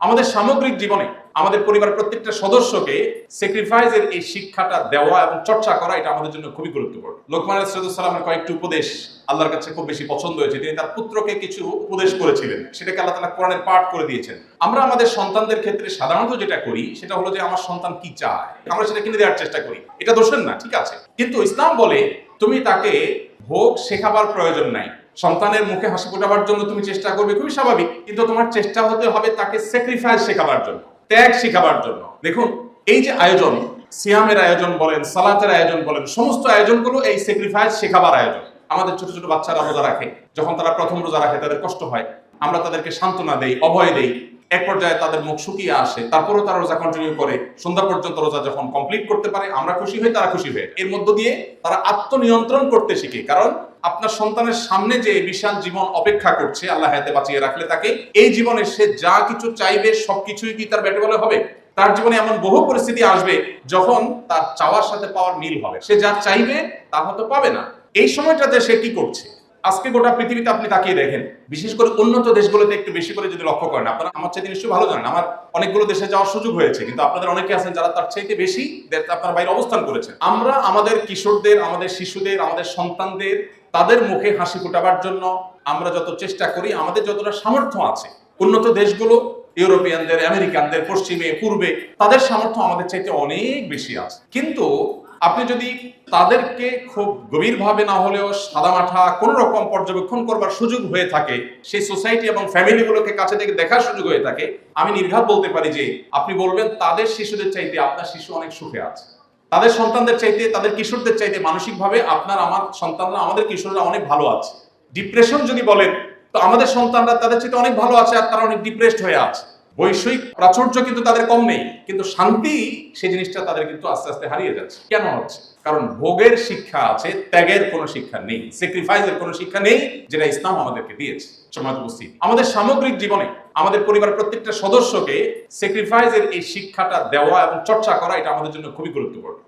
আমাদের সামগ্রিক জীবনে আমাদের পরিবারের প্রত্যেকটা সদস্যকে স্যাক্রিফাইসের এই শিক্ষাটা দেওয়া এবং চর্চা করা এটা আমাদের জন্য খুবই গুরুত্বপূর্ণ। লোকমান আলাইহিস সালামের কয়েকটি উপদেশ আল্লাহর কাছে খুব বেশি পছন্দ হয়েছে। তিনি তার পুত্রকে কিছু উপদেশ করেছিলেন, সেটাকে আল্লাহ তাআলা কোরআনে পাঠ করে দিয়েছেন। আমরা আমাদের সন্তানদের ক্ষেত্রে সাধারণত যেটা করি সেটা হলো যে আমার সন্তান কি চায় আমরা সেটা কিনে দেওয়ার চেষ্টা করি। এটা দোষের না, ঠিক আছে, কিন্তু ইসলাম বলে তুমি তাকে ভোগ শেখাবার প্রয়োজন নাই। সন্তানের মুখে হাসি ফোটাবার জন্য তুমি চেষ্টা করবে, খুবই স্বাভাবিক, কিন্তু তোমার চেষ্টা হতে হবে তাকে স্যাক্রিফাইস শেখাবার জন্য, ত্যাগ শেখাবার জন্য। দেখুন, এই যে আয়োজন, সিয়ামের আয়োজন বলেন, সালাতের আয়োজন বলেন, সমস্ত আয়োজনগুলো এই স্যাক্রিফাইস শেখাবার আয়োজন। আমাদের ছোট ছোট বাচ্চারা রোজা রাখে, যখন তারা প্রথম রোজা রাখে তাদের কষ্ট হয়, আমরা তাদেরকে সান্ত্বনা দেই, অভয় দেই। এক পর্যায়ে তাদের মুখ শুকিয়ে আসে, তারপরেও তারা রোজা কন্টিনিউ করে, সন্ধ্যা পর্যন্ত রোজা যখন কমপ্লিট করতে পারে আমরা খুশি হই, তারা খুশি হয়ে। এর মধ্য দিয়ে তারা আত্মনিয়ন্ত্রণ করতে শিখে। কারণ আপনার সন্তানের সামনে যে বিশাল জীবন অপেক্ষা করছে, আল্লাহ হায়াতে বাঁচিয়ে রাখলে তাকে, এই জীবনে সে যা কিছু চাইবে সবকিছুই কি তার ব্যাটে বলে হবে? তার জীবনে এমন বহু পরিস্থিতি আসবে যখন তার চাওয়ার সাথে পাওয়ার মিল হবে, সে যা চাইবে তা হয়তো পাবে না। এই সময়টাতে সে কি করছে? আজকে গোটা পৃথিবীতে আপনি তাকিয়ে দেখেন, বিশেষ করে উন্নত দেশগুলোতে একটু বেশি করে যদি লক্ষ্য করেন, আপনারা আমার চাইতে নিশ্চয়ই ভালো জানেন, আমার অনেকগুলো দেশে যাওয়ার সুযোগ হয়েছে, কিন্তু আপনাদের অনেকে আছেন যারা তার চাইতে বেশি আপনার বাইরে অবস্থান করেছেন। আমরা আমাদের কিশোরদের, আমাদের শিশুদের, আমাদের সন্তানদের তাদের মুখে হাসি ফোটাবার জন্য আমরা যত চেষ্টা করি, আমাদের যতটা সামর্থ্য আছে, উন্নত দেশগুলো, ইউরোপিয়ানদের, আমেরিকানদের, পশ্চিমে, পূর্বে, তাদের সামর্থ্য আমাদের চাইতে অনেক বেশি আছে। কিন্তু আপনি যদি তাদেরকে খুব গভীরভাবে না হলেও সাদামাঠা কোন রকম পর্যবেক্ষণ করবার সুযোগ হয়ে থাকে, সেই সোসাইটি এবং ফ্যামিলিগুলোকে কাছে থেকে দেখার সুযোগ হয়ে থাকে, আমি নির্ঘাত বলতে পারি যে আপনি বলবেন তাদের শিশুদের চাইতে আপনার শিশু অনেক সুখে আছে। তাদের সন্তানদের চাইতে, তাদের কিশোরদের চাইতে মানসিকভাবে আপনার, আমার সন্তানরা, আমাদের কিশোররা অনেক ভালো আছে। ডিপ্রেশন যদি বলেন, তো আমাদের সন্তানরা তাদের চাইতে অনেক ভালো আছে, আর তারা অনেক ডিপ্রেসড হয়ে আছে। বৈষয়িক প্রাচুর্য কিন্তু তাদের কম নেই, কিন্তু শান্তি, সেই জিনিসটা তাদের কিন্তু আস্তে আস্তে হারিয়ে যাচ্ছে। কেন হচ্ছে? কারণ ভোগের শিক্ষা আছে, ত্যাগের কোনো শিক্ষা নেই, স্যাক্রিফাইসের কোনো শিক্ষা নেই, যেটা ইসলাম আমাদেরকে দিয়েছে। সমাজ উপস্থিত, আমাদের সামগ্রিক জীবনে আমাদের পরিবারের প্রত্যেকটা সদস্যকে স্যাক্রিফাইসের এই শিক্ষাটা দেওয়া এবং চর্চা করা এটা আমাদের জন্য খুবই গুরুত্বপূর্ণ।